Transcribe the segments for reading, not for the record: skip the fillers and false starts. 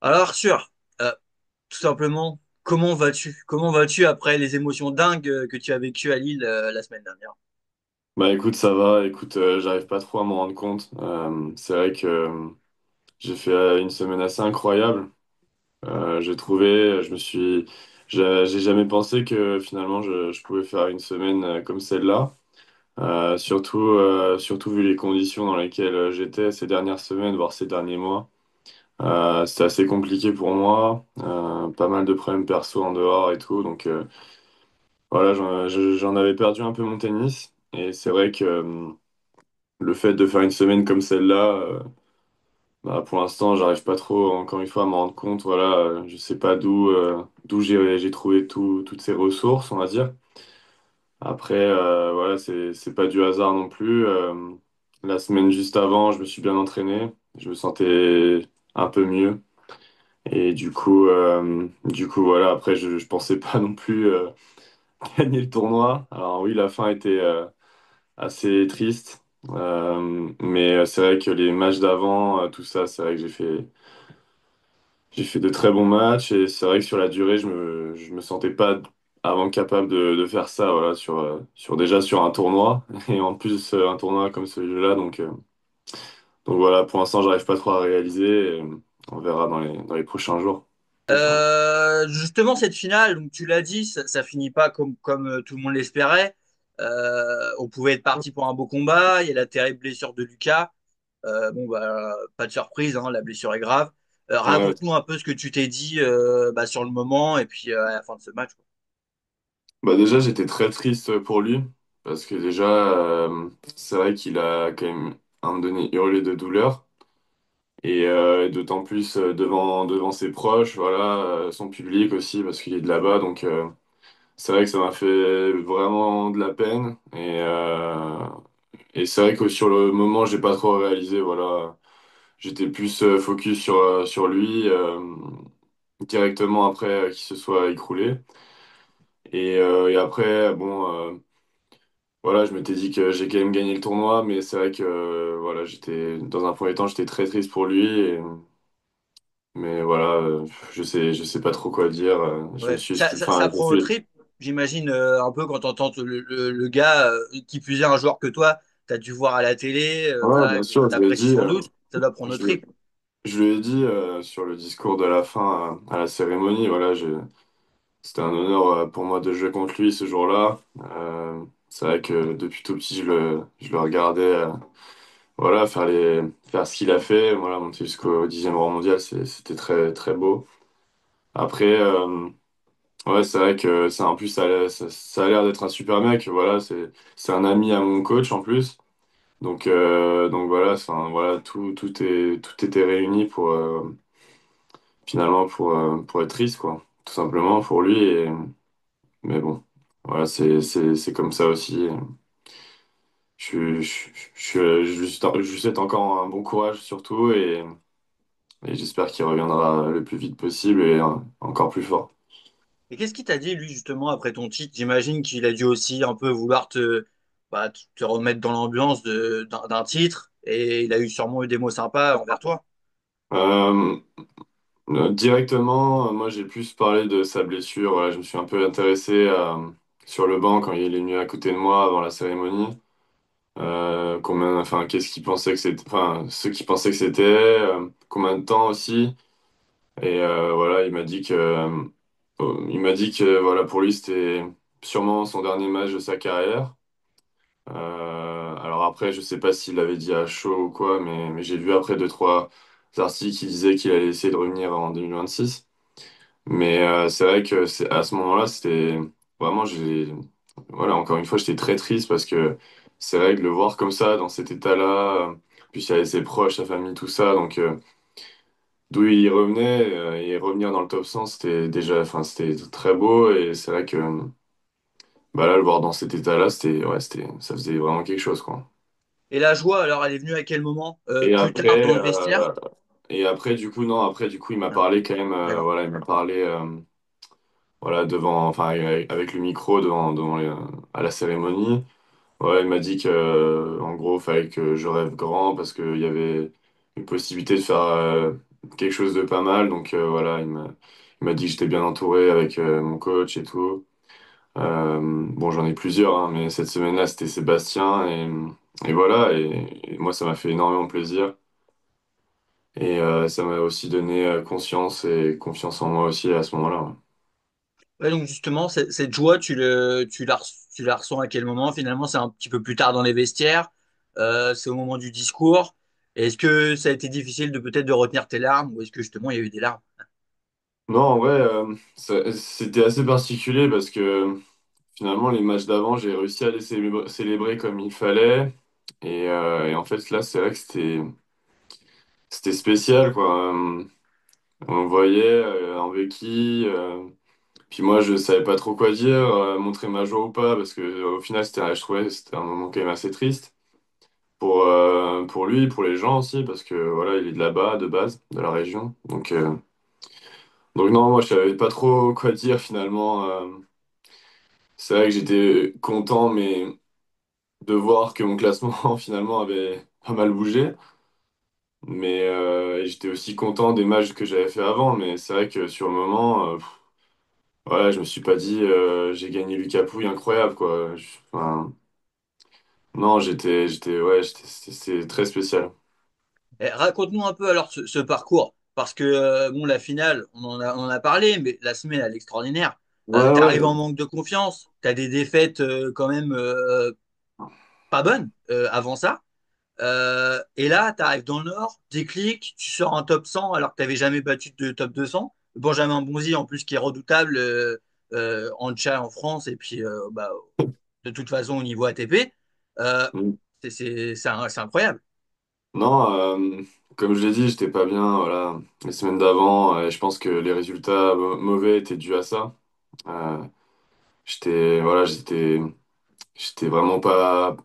Alors Arthur, euh, tout simplement, comment vas-tu? Comment vas-tu après les émotions dingues que tu as vécues à Lille la semaine dernière? Bah écoute, ça va, écoute, j'arrive pas trop à m'en rendre compte. C'est vrai que j'ai fait une semaine assez incroyable. J'ai trouvé, j'ai jamais pensé que finalement je pouvais faire une semaine comme celle-là. Surtout vu les conditions dans lesquelles j'étais ces dernières semaines, voire ces derniers mois. C'était assez compliqué pour moi, pas mal de problèmes perso en dehors et tout. Donc voilà, j'en avais perdu un peu mon tennis. Et c'est vrai que le fait de faire une semaine comme celle-là, bah, pour l'instant, j'arrive pas trop, encore une fois, à m'en rendre compte. Voilà, je sais pas d'où j'ai trouvé toutes ces ressources, on va dire. Après, voilà, c'est pas du hasard non plus. La semaine juste avant, je me suis bien entraîné, je me sentais un peu mieux. Et du coup, voilà. Après, je pensais pas non plus gagner le tournoi. Alors oui, la fin était assez triste. Mais c'est vrai que les matchs d'avant, tout ça, c'est vrai que j'ai fait de très bons matchs et c'est vrai que sur la durée, je me sentais pas avant capable de faire ça, voilà, déjà sur un tournoi et en plus un tournoi comme celui-là. Donc voilà, pour l'instant, j'arrive pas trop à réaliser. Et on verra dans les prochains jours. Justement, cette finale, donc tu l'as dit, ça finit pas comme tout le monde l'espérait. On pouvait être parti pour un beau combat. Il y a la terrible blessure de Lucas. Bon, bah, pas de surprise, hein, la blessure est grave. Ouais. Raconte-nous un peu ce que tu t'es dit bah, sur le moment et puis à la fin de ce match, quoi. Bah déjà, j'étais très triste pour lui parce que déjà, c'est vrai qu'il a quand même à un moment donné hurlé de douleur. Et d'autant plus devant ses proches, voilà, son public aussi, parce qu'il est de là-bas. Donc c'est vrai que ça m'a fait vraiment de la peine. Et c'est vrai que sur le moment, j'ai pas trop réalisé, voilà. J'étais plus focus sur lui directement après qu'il se soit écroulé. Et après, bon, voilà, je m'étais dit que j'ai quand même gagné le tournoi, mais c'est vrai que voilà, dans un premier temps, j'étais très triste pour lui. Mais voilà, je sais pas trop quoi dire. Je me Ouais. suis, Ça enfin, prend au trip, j'imagine, un peu quand t'entends le gars, qui plus est un joueur que toi, t'as dû voir à la télé, ouais, voilà, bien que sûr, je lui ai t'apprécies dit, sans doute, ça doit prendre au je, lui trip. je lui ai dit sur le discours de la fin à la cérémonie, voilà, c'était un honneur pour moi de jouer contre lui ce jour-là. C'est vrai que depuis tout petit, je le regardais, voilà, faire ce qu'il a fait, voilà, monter jusqu'au 10e rang mondial, c'était très très beau. Après, ouais, c'est vrai que en plus ça a l'air d'être un super mec, voilà, c'est un ami à mon coach en plus. Donc voilà, enfin voilà, tout était réuni pour finalement pour être triste quoi, tout simplement pour lui. Mais bon, voilà, c'est comme ça aussi. Je lui souhaite encore un bon courage surtout et j'espère qu'il reviendra le plus vite possible et encore plus fort. Et qu'est-ce qu'il t'a dit, lui, justement, après ton titre? J'imagine qu'il a dû aussi un peu vouloir bah, te remettre dans l'ambiance d'un titre, et il a eu sûrement eu des mots sympas envers toi. Euh, Directement, moi j'ai plus parlé de sa blessure. Voilà, je me suis un peu intéressé sur le banc quand il est venu à côté de moi avant la cérémonie. Enfin, qu'est-ce qu'il pensait que c'était, enfin, ceux qui pensaient que c'était, combien de temps aussi. Et voilà, il m'a dit que voilà, pour lui, c'était sûrement son dernier match de sa carrière. Alors après, je sais pas s'il l'avait dit à chaud ou quoi, mais j'ai vu après deux, trois articles qui disaient qu'il allait essayer de revenir en 2026. Mais c'est vrai que à ce moment-là, c'était vraiment, voilà, encore une fois, j'étais très triste parce que c'est vrai que le voir comme ça, dans cet état-là, puis il y avait ses proches, sa famille, tout ça, donc d'où il revenait et revenir dans le top 100, c'était déjà, enfin, c'était très beau et c'est vrai que bah là, le voir dans cet état-là, ouais, ça faisait vraiment quelque chose, quoi. Et la joie, alors, elle est venue à quel moment? Et Plus tard dans après, le vestiaire? du coup, non, après, du coup, il m'a Ah, parlé quand même, d'accord. voilà, il m'a parlé. Voilà, devant, enfin, avec le micro à la cérémonie. Ouais, il m'a dit que, en gros, fallait que je rêve grand parce qu'il y avait une possibilité quelque chose de pas mal. Donc voilà, il m'a dit que j'étais bien entouré avec mon coach et tout. Bon, j'en ai plusieurs, hein, mais cette semaine-là, c'était Sébastien. Et voilà, et moi, ça m'a fait énormément plaisir. Et ça m'a aussi donné conscience et confiance en moi aussi à ce moment-là. Ouais. Ouais, donc justement, cette joie, tu la ressens à quel moment? Finalement, c'est un petit peu plus tard dans les vestiaires, c'est au moment du discours. Est-ce que ça a été difficile de peut-être de retenir tes larmes ou est-ce que justement il y a eu des larmes? Non, en vrai, c'était assez particulier parce que finalement, les matchs d'avant, j'ai réussi à les célébrer comme il fallait. Et en fait, là, c'est vrai que c'était spécial, quoi. On me voyait en béquille. Puis moi, je savais pas trop quoi dire, montrer ma joie ou pas, parce que au final, je trouvais que c'était un moment quand même assez triste pour lui, pour les gens aussi, parce que voilà, il est de là-bas, de base, de la région. Donc non, moi, je savais pas trop quoi dire finalement. C'est vrai que j'étais content, mais de voir que mon classement finalement avait pas mal bougé. Mais et j'étais aussi content des matchs que j'avais fait avant, mais c'est vrai que sur le moment, voilà, je me suis pas dit j'ai gagné Lucas Pouille, incroyable quoi. Enfin, non, c'est très spécial. Raconte-nous un peu alors ce parcours, parce que bon, la finale, on en a parlé, mais la semaine, elle est extraordinaire. Ouais, Tu arrives ouais. en manque de confiance, tu as des défaites quand même pas bonnes avant ça. Et là, tu arrives dans le Nord, déclic, tu sors un top 100 alors que tu n'avais jamais battu de top 200. Benjamin Bonzi, en plus, qui est redoutable en tchad en France, et puis bah, de toute façon au niveau ATP. Euh, c'est incroyable. Non, comme je l'ai dit, j'étais pas bien, voilà, les semaines d'avant, et je pense que les résultats mauvais étaient dus à ça. Euh, voilà, j'étais vraiment pas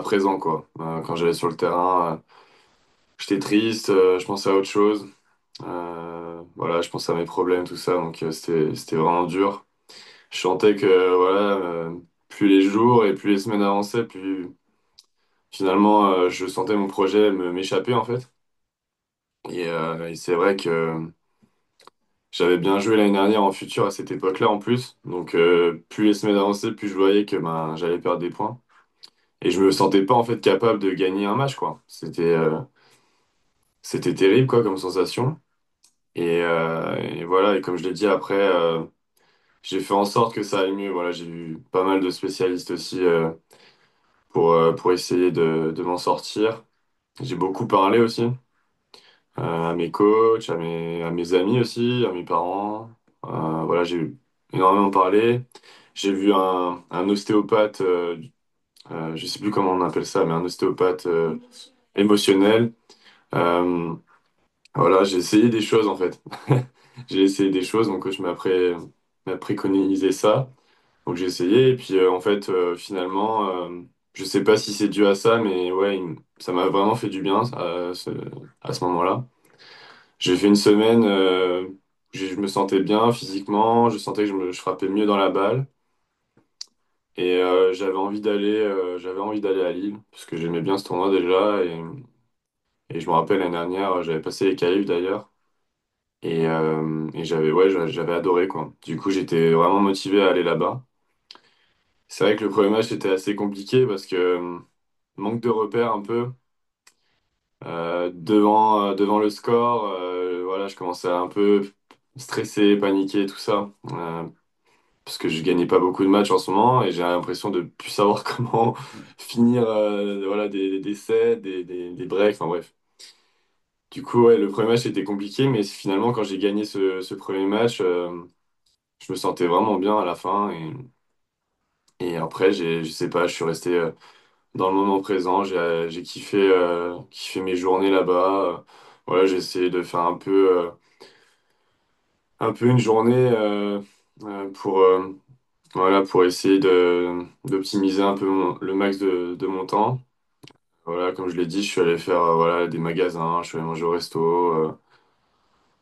présent, quoi. Quand j'allais sur le terrain, j'étais triste, je pensais à autre chose. Voilà, je pensais à mes problèmes, tout ça, donc c'était vraiment dur. Je sentais que, voilà, plus les jours et plus les semaines avançaient, plus finalement, je sentais mon projet m'échapper, en fait. Et c'est vrai que j'avais bien joué l'année dernière en futur à cette époque-là en plus. Donc plus les semaines avançaient, plus je voyais que ben, j'allais perdre des points. Et je me sentais pas en fait capable de gagner un match, quoi. C'était terrible quoi comme sensation. Et voilà, et comme je l'ai dit après, j'ai fait en sorte que ça aille mieux. Voilà, j'ai eu pas mal de spécialistes aussi pour essayer de m'en sortir. J'ai beaucoup parlé aussi. À mes coachs, à mes amis aussi, à mes parents. Voilà, j'ai énormément parlé. J'ai vu un ostéopathe, je sais plus comment on appelle ça, mais un ostéopathe émotionnel. Euh, voilà, j'ai essayé des choses en fait. J'ai essayé des choses, mon coach m'a préconisé ça. Donc j'ai essayé, et puis en fait, finalement, je sais pas si c'est dû à ça, mais ouais, ça m'a vraiment fait du bien à ce moment-là. J'ai fait une semaine, je me sentais bien physiquement, je sentais que je frappais mieux dans la balle et j'avais envie d'aller à Lille parce que j'aimais bien ce tournoi déjà et je me rappelle l'année dernière, j'avais passé les qualifs d'ailleurs et j'avais adoré quoi. Du coup, j'étais vraiment motivé à aller là-bas. C'est vrai que le premier match était assez compliqué parce que manque de repères un peu. Devant le score, voilà, je commençais à un peu stresser, paniquer, tout ça, parce que je gagnais pas beaucoup de matchs en ce moment et j'ai l'impression de plus savoir comment finir voilà, des sets, des breaks, enfin bref. Du coup, ouais, le premier match était compliqué, mais finalement, quand j'ai gagné ce premier match, je me sentais vraiment bien à la fin et après, je sais pas, je suis resté dans le moment présent, j'ai kiffé mes journées là-bas. Voilà, j'ai essayé de faire un peu une journée pour essayer d'optimiser un peu le max de mon temps. Voilà, comme je l'ai dit, je suis allé faire voilà, des magasins, je suis allé manger au resto,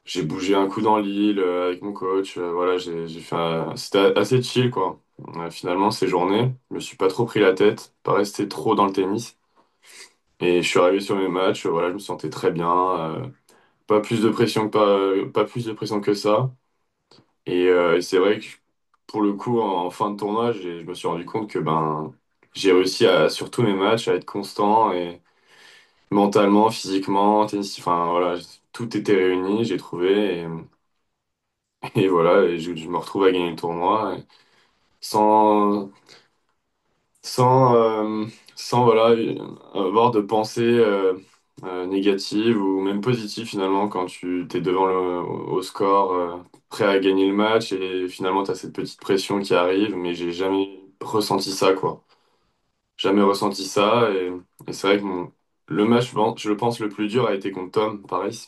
j'ai bougé un coup dans l'île avec mon coach. Voilà, j'ai fait c'était assez chill quoi. Finalement, ces journées, je me suis pas trop pris la tête, pas resté trop dans le tennis. Et je suis arrivé sur mes matchs, voilà, je me sentais très bien. pas plus de pression pas plus de pression que ça. Et c'est vrai que pour le coup, en fin de tournoi, je me suis rendu compte que ben, j'ai réussi sur tous mes matchs à être constant et mentalement, physiquement, tennis, enfin voilà, tout était réuni, j'ai trouvé. Et voilà, je me retrouve à gagner le tournoi sans, sans, sans voilà, avoir de pensées négatives ou même positives finalement quand tu t'es devant au score, prêt à gagner le match et finalement tu as cette petite pression qui arrive, mais j'ai jamais ressenti ça quoi. Jamais ressenti ça et c'est vrai que le match, bon, je pense, le plus dur a été contre Tom Paris.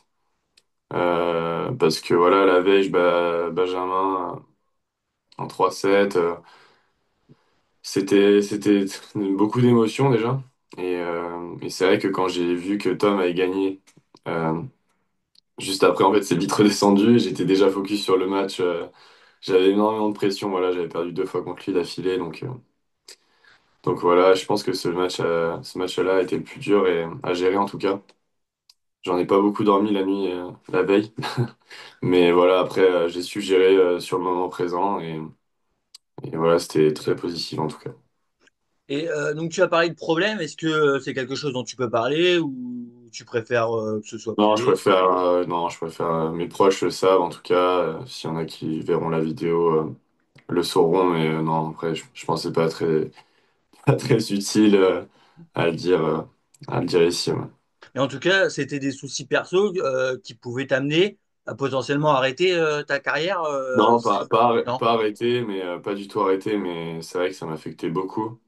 Parce que voilà, la veille, Benjamin en 3-7. C'était beaucoup d'émotions déjà. Et c'est vrai que quand j'ai vu que Tom avait gagné, euh, juste après, en fait, c'est vite redescendu. J'étais déjà focus sur le match. J'avais énormément de pression. Voilà, j'avais perdu 2 fois contre lui d'affilée. Donc voilà, je pense que ce match-là a été le plus dur et à gérer en tout cas. J'en ai pas beaucoup dormi la nuit, la veille. Mais voilà, après, j'ai su gérer sur le moment présent. Et voilà, c'était très positif en tout cas. Et donc tu as parlé de problème, est-ce que c'est quelque chose dont tu peux parler ou tu préfères que ce soit Non, je privé? préfère, non, je préfère, mes proches le savent, en tout cas, s'il y en a qui verront la vidéo, le sauront, mais non, après, je pensais pas très, pas très utile, à le dire ici. Ouais. Et en tout cas, c'était des soucis perso qui pouvaient t'amener à potentiellement arrêter ta carrière Non, Non? pas arrêté, mais pas du tout arrêté, mais c'est vrai que ça m'affectait beaucoup.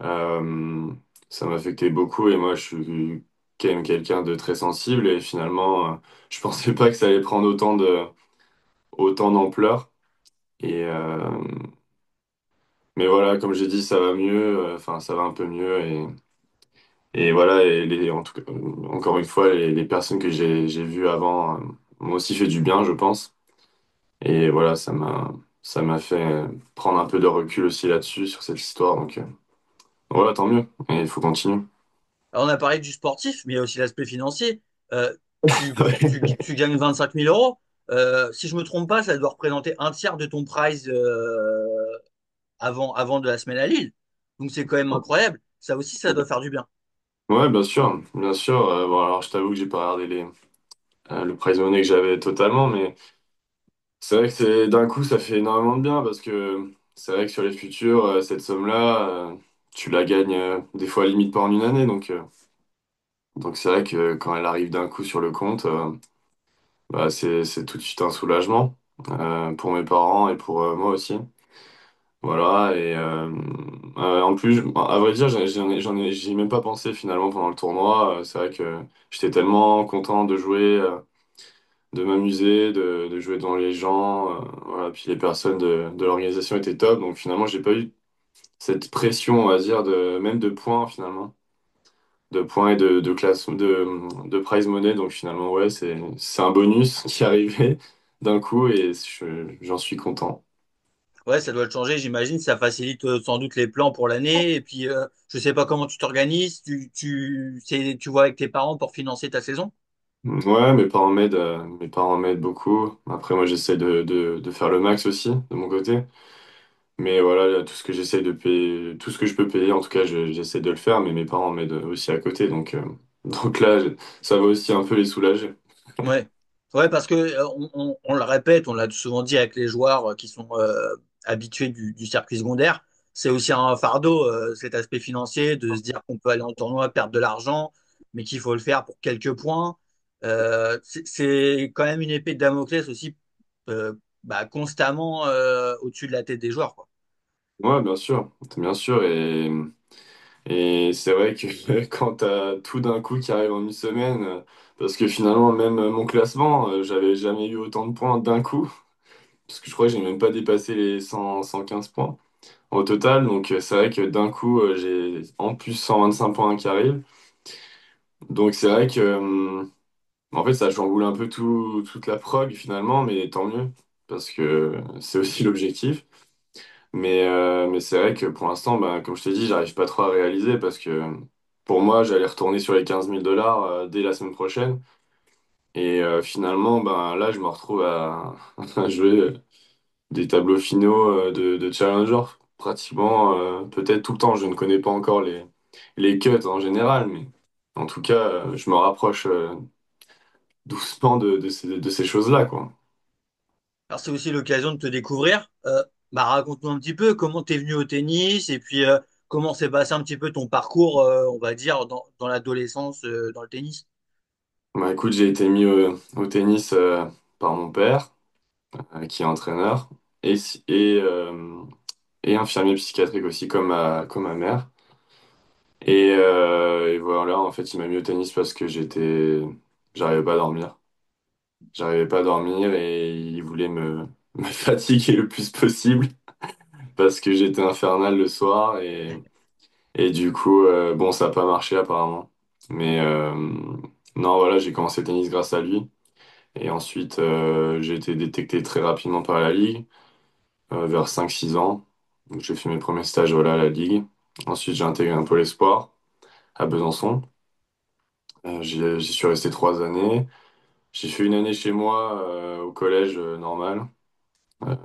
Euh, Ça m'affectait beaucoup, et moi, je suis quand même quelqu'un de très sensible, et finalement, je pensais pas que ça allait prendre autant d'ampleur. Et, Mais voilà, comme j'ai dit, ça va mieux, enfin ça va un peu mieux et voilà, en tout cas, encore une fois, les personnes que j'ai vues avant m'ont aussi fait du bien, je pense. Et voilà, ça m'a fait prendre un peu de recul aussi là-dessus, sur cette histoire. Donc voilà, tant mieux. Et il faut continuer. Alors, on a parlé du sportif, mais il y a aussi l'aspect financier. Euh, Ouais. tu gagnes 25 000 euros. Si je me trompe pas, ça doit représenter un tiers de ton prize avant de la semaine à Lille. Donc c'est quand même incroyable. Ça aussi, ça doit faire du bien. Ouais, bien sûr, bien sûr. Bon, alors je t'avoue que j'ai pas regardé le prize money que j'avais totalement, mais c'est vrai que c'est d'un coup, ça fait énormément de bien parce que c'est vrai que sur les futurs, cette somme-là, tu la gagnes des fois limite pas en une année. Donc c'est vrai que quand elle arrive d'un coup sur le compte, c'est tout de suite un soulagement pour mes parents et pour moi aussi. Voilà, en plus, à vrai dire, j'y ai même pas pensé finalement pendant le tournoi. C'est vrai que j'étais tellement content de jouer, de m'amuser, de jouer devant les gens. Voilà. Puis les personnes de l'organisation étaient top. Donc finalement, j'ai pas eu cette pression, on va dire, même de points finalement. De points et de classe, de prize money. Donc finalement, ouais, c'est un bonus qui est arrivé d'un coup et j'en suis content. Ouais, ça doit le changer, j'imagine. Ça facilite sans doute les plans pour l'année. Et puis, je sais pas comment tu t'organises. Tu vois avec tes parents pour financer ta saison? Ouais, mes parents m'aident beaucoup. Après, moi, j'essaie de faire le max aussi de mon côté. Mais voilà, tout ce que j'essaie de payer, tout ce que je peux payer, en tout cas, j'essaie de le faire. Mais mes parents m'aident aussi à côté. Donc là, ça va aussi un peu les soulager. Ouais. Ouais, parce que on le répète, on l'a souvent dit avec les joueurs qui sont habitués du circuit secondaire, c'est aussi un fardeau, cet aspect financier, de se dire qu'on peut aller en tournoi, perdre de l'argent, mais qu'il faut le faire pour quelques points. C'est quand même une épée de Damoclès aussi, euh, constamment au-dessus de la tête des joueurs, quoi. Ouais, bien sûr. Et c'est vrai que quand t'as tout d'un coup qui arrive en une semaine, parce que finalement, même mon classement, j'avais jamais eu autant de points d'un coup. Parce que je crois que j'ai même pas dépassé les 115 points au total. Donc c'est vrai que d'un coup, j'ai en plus 125 points qui arrivent. Donc c'est vrai que en fait ça chamboule un peu toute la prog finalement, mais tant mieux, parce que c'est aussi l'objectif. Mais c'est vrai que pour l'instant, bah, comme je t'ai dit, j'arrive pas trop à réaliser parce que pour moi, j'allais retourner sur les 15 000 $ dès la semaine prochaine. Et finalement, ben, là, je me retrouve à jouer des tableaux finaux de Challenger, pratiquement, peut-être tout le temps. Je ne connais pas encore les cuts en général, mais en tout cas, je me rapproche doucement de ces choses-là, quoi. Alors c'est aussi l'occasion de te découvrir. Bah, raconte-nous un petit peu comment t'es venu au tennis et puis comment s'est passé un petit peu ton parcours, on va dire, dans l'adolescence, dans le tennis. Bah, écoute, j'ai été mis au tennis par mon père, qui est entraîneur, et infirmier psychiatrique aussi, comme ma mère. Et voilà, en fait, il m'a mis au tennis parce que j'arrivais pas à dormir. J'arrivais pas à dormir et il voulait me fatiguer le plus possible parce que j'étais infernal le soir et du coup, bon, ça n'a pas marché apparemment. Mais non, voilà, j'ai commencé le tennis grâce à lui. Et ensuite, j'ai été détecté très rapidement par la Ligue, vers 5 6 ans. Donc, j'ai fait mes premiers stages, voilà, à la Ligue. Ensuite, j'ai intégré un pôle espoir à Besançon. J'y suis resté 3 années. J'ai fait une année chez moi, au collège normal. Euh,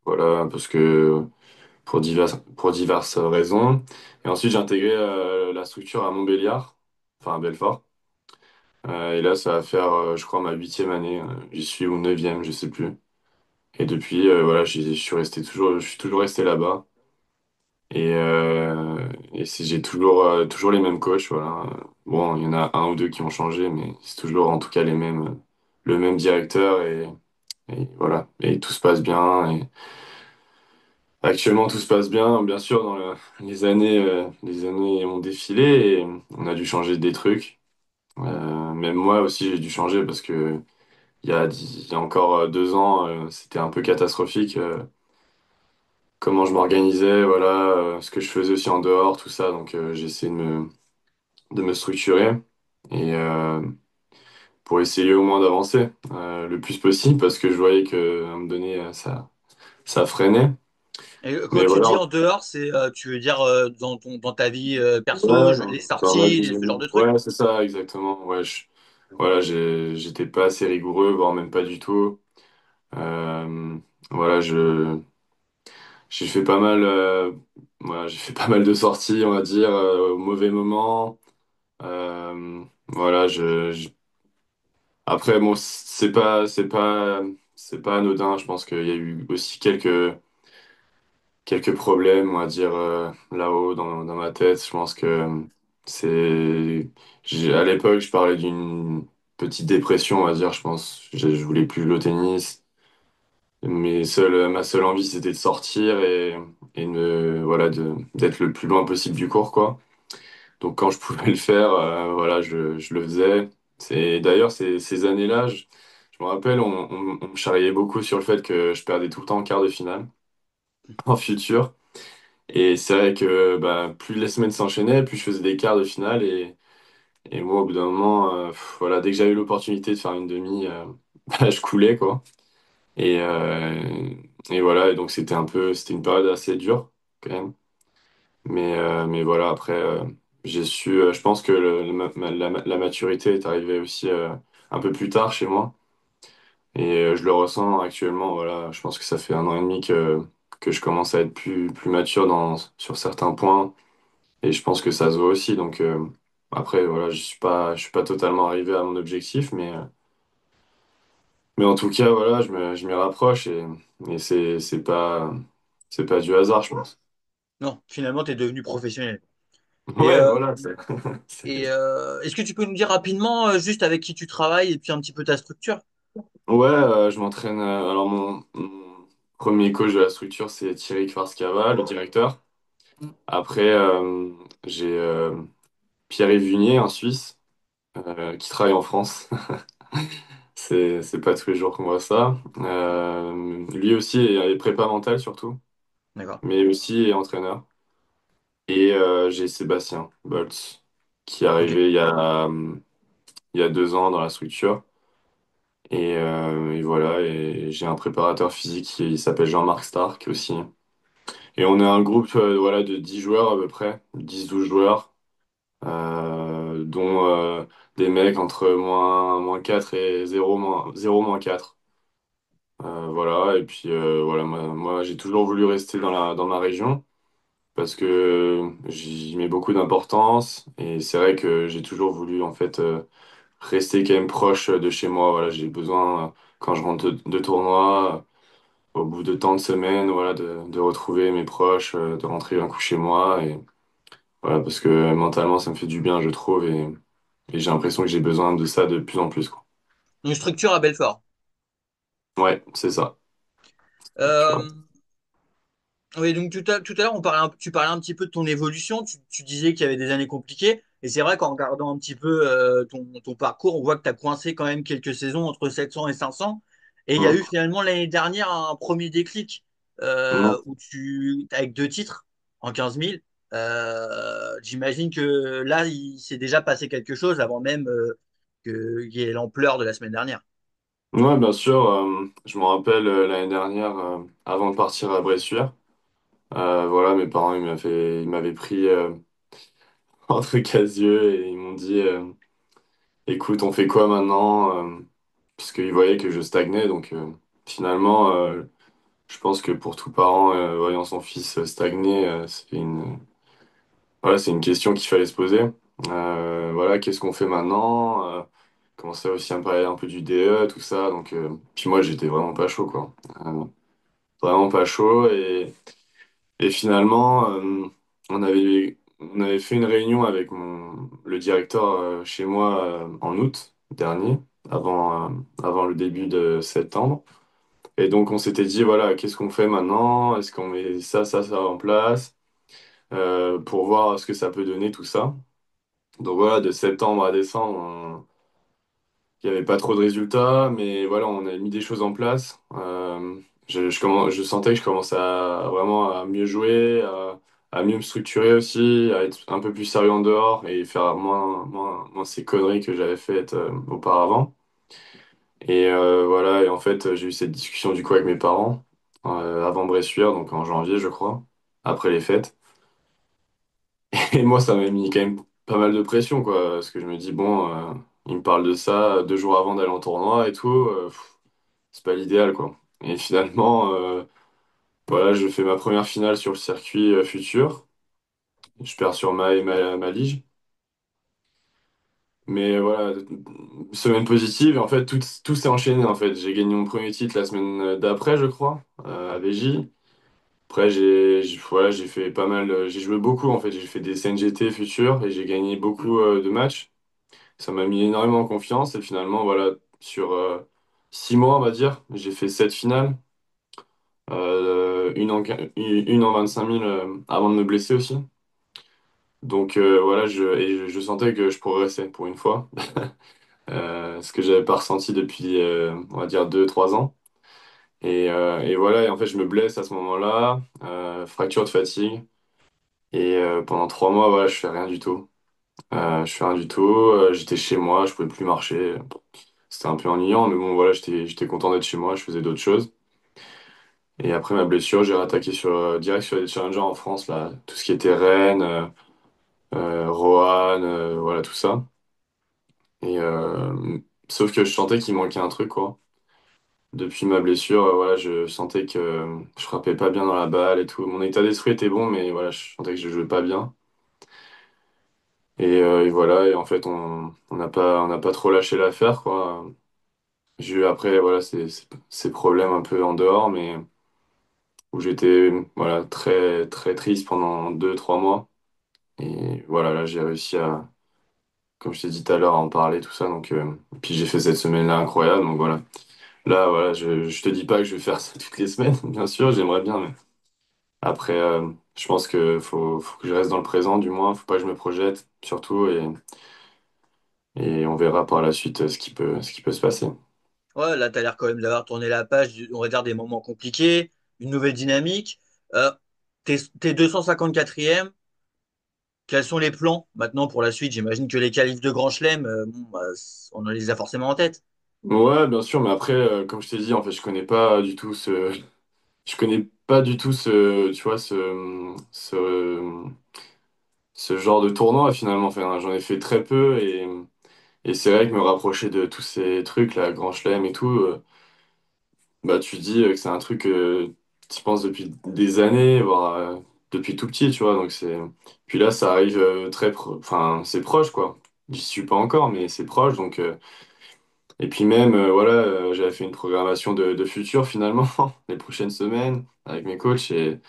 voilà, parce que pour diverses raisons. Et ensuite, j'ai intégré la structure à Montbéliard, enfin à Belfort. Et là, ça va faire, je crois, ma 8e année. J'y suis ou 9e, je sais plus. Et depuis, voilà, je suis toujours resté là-bas. J'ai toujours les mêmes coachs, voilà. Bon, il y en a un ou deux qui ont changé, mais c'est toujours en tout cas le même directeur et voilà. Et tout se passe bien. Et actuellement, tout se passe bien. Bien sûr, les années ont défilé et on a dû changer des trucs. Même moi aussi, j'ai dû changer parce que il y a encore 2 ans, c'était un peu catastrophique. Comment je m'organisais, voilà, ce que je faisais aussi en dehors, tout ça. Donc j'ai essayé de me structurer et pour essayer au moins d'avancer le plus possible parce que je voyais que à un moment donné, ça freinait. Et quand Mais tu dis voilà, en dehors, c'est tu veux dire dans ta vie perso, ouais, les dans ma sorties, vie, ce genre de trucs? ouais, c'est ça, exactement. Ouais, voilà, j'étais pas assez rigoureux, voire même pas du tout. Euh, voilà, j'ai fait pas mal, voilà, j'ai fait pas mal de sorties, on va dire, au mauvais moment. Voilà, après, bon, c'est pas anodin. Je pense qu'il y a eu aussi quelques problèmes, on va dire, là-haut dans ma tête. Je pense que c'est, à l'époque, je parlais d'une petite dépression, on va dire. Je pense, je voulais plus jouer au tennis. Ma seule envie, c'était de sortir et voilà, d'être le plus loin possible du cours, quoi. Donc quand je pouvais le faire, voilà, je le faisais. D'ailleurs ces années-là, je me rappelle, on me charriait beaucoup sur le fait que je perdais tout le temps en quart de finale en futur. Et c'est vrai que bah, plus les semaines s'enchaînaient, plus je faisais des quarts de finale. Et moi, au bout d'un moment, voilà, dès que j'avais l'opportunité de faire une demi, bah, je coulais, quoi. Et, euh, et voilà, et donc c'était une période assez dure, quand même. Mais voilà, après, je pense que la maturité est arrivée aussi un peu plus tard chez moi. Et je le ressens actuellement, voilà, je pense que ça fait 1 an et demi que je commence à être plus mature sur certains points. Et je pense que ça se voit aussi. Donc après, voilà, je suis pas totalement arrivé à mon objectif, mais en tout cas, voilà, je m'y rapproche et c'est pas du hasard, je pense. Non, finalement, tu es devenu professionnel. Et, Ouais, euh, voilà. est-ce que tu peux nous dire rapidement juste avec qui tu travailles et puis un petit peu ta structure? Ouais, je m'entraîne. Alors, mon premier coach de la structure, c'est Thierry Kvarskava, le directeur. Après, j'ai Pierre-Yves Vunier, un Suisse, qui travaille en France. C'est pas tous les jours qu'on voit ça. Lui aussi est prépa mental, surtout, D'accord. mais aussi est entraîneur. Et j'ai Sébastien Boltz, qui est Ok. arrivé il y a 2 ans dans la structure. Et voilà, et j'ai un préparateur physique qui s'appelle Jean-Marc Stark aussi. Et on est un groupe voilà, de 10 joueurs à peu près, 10 12 joueurs, dont des mecs entre moins 4 et zéro moins 4. Voilà, et puis voilà, moi j'ai toujours voulu rester dans ma région parce que j'y mets beaucoup d'importance et c'est vrai que j'ai toujours voulu en fait rester quand même proche de chez moi. Voilà, j'ai besoin quand je rentre de tournoi, au bout de tant de semaines, voilà, de retrouver mes proches, de rentrer un coup chez moi et voilà, parce que mentalement ça me fait du bien, je trouve, et j'ai l'impression que j'ai besoin de ça de plus en plus, quoi. Une structure à Belfort. Ouais, c'est ça. Tu vois. Euh, Oui, donc tout à l'heure, tu parlais un petit peu de ton évolution. Tu disais qu'il y avait des années compliquées. Et c'est vrai qu'en regardant un petit peu ton parcours, on voit que tu as coincé quand même quelques saisons entre 700 et 500. Et il y a eu Mm. finalement l'année dernière un premier déclic Mm. avec 2 titres en 15 000. J'imagine que là, il s'est déjà passé quelque chose avant même qu'il y ait l'ampleur de la semaine dernière. Ouais, bien sûr. Je me rappelle l'année dernière, avant de partir à Bressuire, voilà, mes parents ils m'avaient pris entre casieux et ils m'ont dit, écoute, on fait quoi maintenant? Puisqu'ils voyaient que je stagnais, donc finalement, je pense que pour tout parent voyant son fils stagner, voilà, c'est une question qu'il fallait se poser. Voilà, qu'est-ce qu'on fait maintenant? Commencer aussi à me parler un peu du DE, tout ça. Donc, puis moi, j'étais vraiment pas chaud, quoi. Vraiment pas chaud. Et finalement, on avait fait une réunion avec le directeur chez moi en août dernier, avant le début de septembre. Et donc, on s'était dit, voilà, qu'est-ce qu'on fait maintenant? Est-ce qu'on met ça en place pour voir ce que ça peut donner, tout ça. Donc voilà, de septembre à décembre, il n'y avait pas trop de résultats, mais voilà, on a mis des choses en place. Je sentais que je commençais à vraiment à mieux jouer, à mieux me structurer aussi, à être un peu plus sérieux en dehors et faire moins ces conneries que j'avais faites auparavant. Et voilà, et en fait, j'ai eu cette discussion du coup avec mes parents avant Bressuire, donc en janvier, je crois, après les fêtes. Et moi, ça m'a mis quand même pas mal de pression, quoi. Parce que je me dis, bon, il me parle de ça 2 jours avant d'aller en tournoi et tout. C'est pas l'idéal, quoi. Et finalement, voilà, je fais ma première finale sur le circuit futur. Je perds sur ma lige. Mais voilà, semaine positive. Et en fait, tout s'est enchaîné, en fait. J'ai gagné mon premier titre la semaine d'après, je crois, à VJ. Après, voilà, j'ai fait pas mal. J'ai joué beaucoup, en fait. J'ai fait des CNGT futurs et j'ai gagné beaucoup de matchs. Ça m'a mis énormément en confiance et finalement, voilà, sur 6 mois, on va dire, j'ai fait 7 finales, une en 25 000 avant de me blesser aussi. Donc voilà, je sentais que je progressais pour une fois, ce que j'avais pas ressenti depuis, on va dire, 2, 3 ans. Et voilà, et en fait, je me blesse à ce moment-là, fracture de fatigue, et pendant 3 mois, voilà, je fais rien du tout. Je fais rien du tout, j'étais chez moi, je pouvais plus marcher. C'était un peu ennuyant, mais bon, voilà, j'étais content d'être chez moi, je faisais d'autres choses. Et après ma blessure, j'ai rattaqué direct sur les challengers en France, là, tout ce qui était Rennes, Roanne, voilà, tout ça. Et sauf que je sentais qu'il manquait un truc, quoi. Depuis ma blessure, voilà, je sentais que je frappais pas bien dans la balle et tout. Mon état d'esprit était bon, mais voilà, je sentais que je jouais pas bien. Et voilà, et en fait, on n'a pas trop lâché l'affaire, quoi. J'ai eu après, voilà, ces problèmes un peu en dehors, mais où j'étais voilà, très, très triste pendant 2, 3 mois. Et voilà, là, j'ai réussi à, comme je t'ai dit tout à l'heure, à en parler, tout ça. Donc, puis j'ai fait cette semaine-là incroyable. Donc voilà. Là, voilà, je te dis pas que je vais faire ça toutes les semaines, bien sûr, j'aimerais bien, mais après, je pense que faut que je reste dans le présent, du moins. Faut pas que je me projette, surtout, et on verra par la suite ce qui peut se passer. Ouais, là, tu as l'air quand même d'avoir tourné la page, on va dire, des moments compliqués, une nouvelle dynamique. Euh, t'es 254e. Quels sont les plans maintenant pour la suite? J'imagine que les qualifs de Grand Chelem, bon, bah, on les a forcément en tête. Ouais, bien sûr, mais après, comme je t'ai dit, en fait, je connais pas du tout je connais pas du tout tu vois, ce genre de tournoi finalement. Enfin, j'en ai fait très peu et c'est vrai que me rapprocher de tous ces trucs, là, Grand Chelem et tout, bah tu dis que c'est un truc que tu penses depuis des années, voire depuis tout petit, tu vois. Donc c'est puis là ça arrive enfin c'est proche quoi. J'y suis pas encore, mais c'est proche et puis même voilà, j'avais fait une programmation de futur finalement les prochaines semaines avec mes coachs et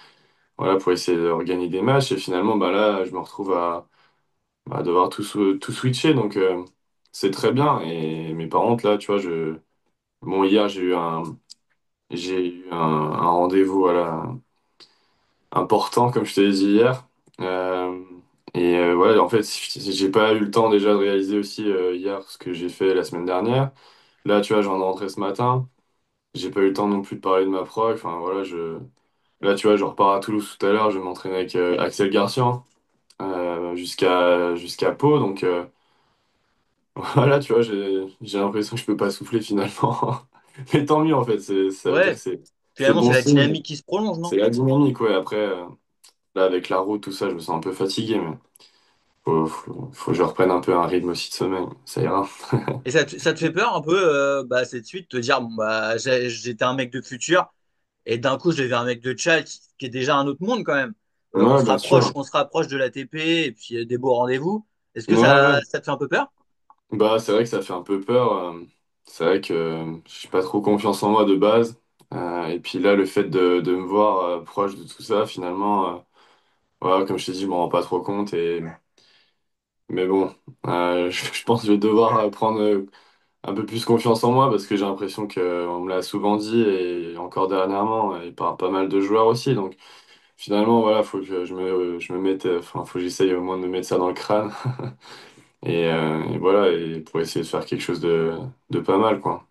voilà pour essayer d'organiser des matchs et finalement bah là je me retrouve à devoir tout switcher donc c'est très bien et mais par contre là tu vois je bon hier j'ai eu un rendez-vous voilà important comme je te l'ai dit hier. Euh, ouais en fait j'ai pas eu le temps déjà de réaliser aussi hier ce que j'ai fait la semaine dernière. Là tu vois j'en ai rentré ce matin. J'ai pas eu le temps non plus de parler de ma proc. Enfin voilà, là tu vois, je repars à Toulouse tout à l'heure. Je vais m'entraîner avec Axel Garcian jusqu'à Pau. Donc voilà, tu vois, j'ai l'impression que je peux pas souffler finalement. Mais tant mieux en fait. Ça veut dire que Ouais, c'est finalement, bon c'est la signe. dynamique qui se prolonge, non? C'est la dynamique, ouais. Après, là avec la route, tout ça, je me sens un peu fatigué, mais faut que je reprenne un peu un rythme aussi de sommeil. Ça ira. Et ça te fait peur un peu, bah, cette suite, te dire, bon, bah, j'étais un mec de futur, et d'un coup, je deviens un mec de Tchad, qui est déjà un autre monde quand même. Ouais, bien sûr. On se rapproche de l'ATP, et puis des beaux rendez-vous. Est-ce que Ouais, ouais. ça te fait un peu peur? Bah, c'est vrai que ça fait un peu peur. C'est vrai que je suis pas trop confiance en moi de base. Et puis là, le fait de me voir proche de tout ça, finalement, voilà, comme je t'ai dit, je m'en rends pas trop compte. Mais bon, je pense que je vais devoir prendre un peu plus confiance en moi parce que j'ai l'impression que on me l'a souvent dit et encore dernièrement, et par pas mal de joueurs aussi. Donc finalement, voilà, faut que je me mette, enfin, faut que j'essaye au moins de me mettre ça dans le crâne. Et voilà, et pour essayer de faire quelque chose de pas mal, quoi.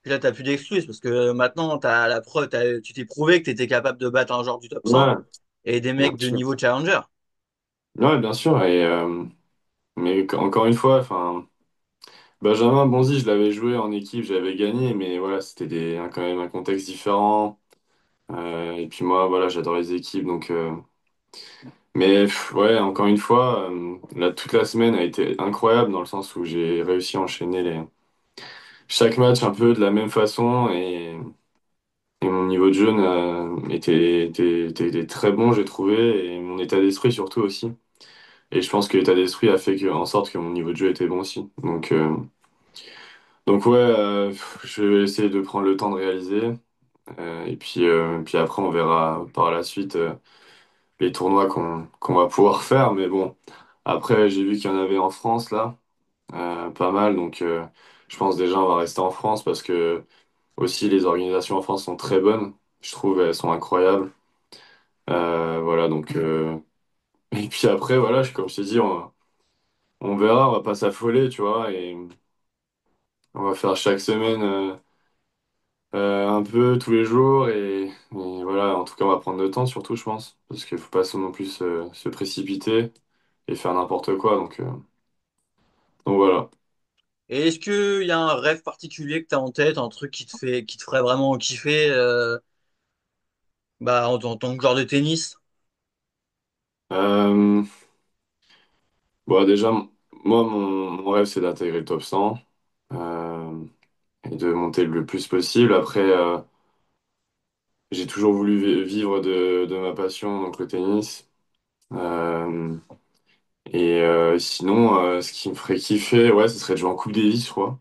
Puis là, t'as plus d'excuses, parce que maintenant, t'as la preuve, tu t'es prouvé que tu étais capable de battre un joueur du top 100 Ouais, et des bien mecs de sûr. niveau challenger. Ouais, bien sûr. Mais encore une fois, enfin, Benjamin Bonzi, je l'avais joué en équipe, j'avais gagné, mais voilà, c'était quand même un contexte différent. Et puis moi, voilà, j'adore les équipes, mais ouais, encore une fois, toute la semaine a été incroyable dans le sens où j'ai réussi à enchaîner chaque match un peu de la même façon et mon niveau de jeu était très bon, j'ai trouvé, et mon état d'esprit surtout aussi. Et je pense que l'état d'esprit a fait en sorte que mon niveau de jeu était bon aussi. Donc ouais, je vais essayer de prendre le temps de réaliser. Et puis après, on verra par la suite les tournois qu'on va pouvoir faire. Mais bon, après, j'ai vu qu'il y en avait en France là, pas mal. Donc je pense déjà on va rester en France parce que aussi les organisations en France sont très bonnes. Je trouve elles sont incroyables. Voilà, et puis après, voilà, comme je t'ai dit, on verra, on va pas s'affoler, tu vois, et on va faire chaque semaine un peu tous les jours, et voilà, en tout cas, on va prendre le temps, surtout, je pense, parce qu'il faut pas non plus se précipiter et faire n'importe quoi, donc voilà. Et est-ce qu'il y a un rêve particulier que tu as en tête, un truc qui te ferait vraiment kiffer bah, en tant que joueur de tennis? Euh, bon, déjà, moi, mon rêve, c'est d'intégrer le top 100 euh, et de monter le plus possible. Après, j'ai toujours voulu vivre de ma passion, donc le tennis. Euh, Sinon, ce qui me ferait kiffer, ouais, ce serait de jouer en Coupe Davis, je crois.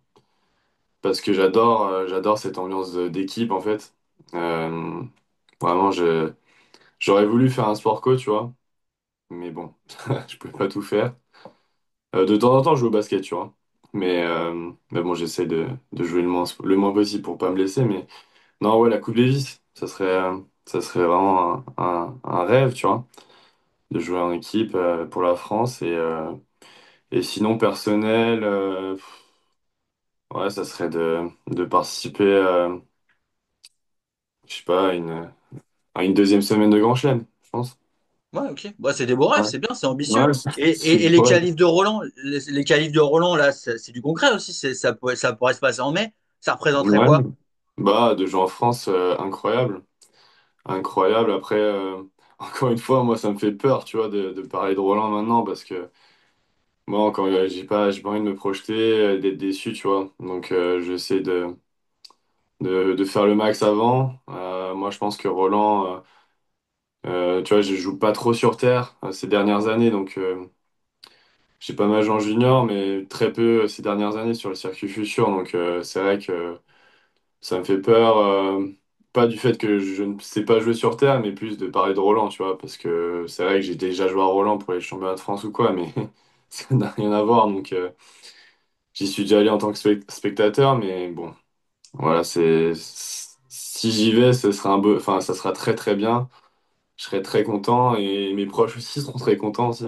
Parce que j'adore cette ambiance d'équipe, en fait. Euh, Vraiment, j'aurais voulu faire un sport co, tu vois. Mais bon, je peux pas tout faire. De temps en temps, je joue au basket, tu vois. Mais bon, j'essaie de jouer le moins possible pour pas me blesser. Mais non, ouais, la Coupe Davis, ça serait vraiment un rêve, tu vois, de jouer en équipe pour la France. Et sinon, personnel, ouais, ça serait de participer, je sais pas, à une deuxième semaine de Grand Chelem, je pense. Ouais, ok. Bah, c'est des beaux rêves, Ouais, c'est bien, c'est ambitieux. ouais, Et les ouais, qualifs de Roland, les qualifs de Roland, là, c'est du concret aussi. Ça pourrait se passer en mai. Ça représenterait ouais. quoi? Bah, de jouer en France, incroyable. Incroyable. Après, encore une fois, moi, ça me fait peur, tu vois, de parler de Roland maintenant parce que moi, encore, j'ai pas envie de me projeter, d'être déçu, tu vois. Donc, j'essaie de faire le max avant. Moi, je pense que Roland, tu vois, je joue pas trop sur terre ces dernières années, donc j'ai pas mal joué en junior, mais très peu ces dernières années sur le circuit futur. Donc, c'est vrai que ça me fait peur, pas du fait que je ne sais pas jouer sur terre, mais plus de parler de Roland, tu vois, parce que c'est vrai que j'ai déjà joué à Roland pour les championnats de France ou quoi, mais ça n'a rien à voir. Donc, j'y suis déjà allé en tant que spectateur, mais bon, voilà, si j'y vais, ce sera enfin, ça sera très très bien. Je serai très content et mes proches aussi seront très contents aussi.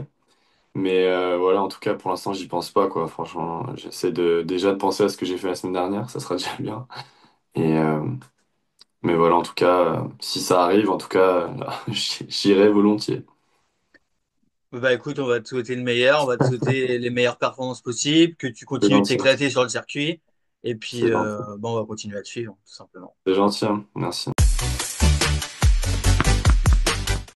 Mais voilà, en tout cas, pour l'instant, j'y pense pas, quoi. Franchement, j'essaie déjà de penser à ce que j'ai fait la semaine dernière, ça sera déjà bien. Et, mais voilà, en tout cas, si ça arrive, en tout cas, j'irai volontiers. Bah écoute, on va te souhaiter le meilleur, on va te souhaiter les meilleures performances possibles, que tu C'est continues de gentil, t'éclater sur le circuit, et puis c'est gentil. bon, on va continuer à te suivre, tout simplement. C'est gentil, hein. Merci.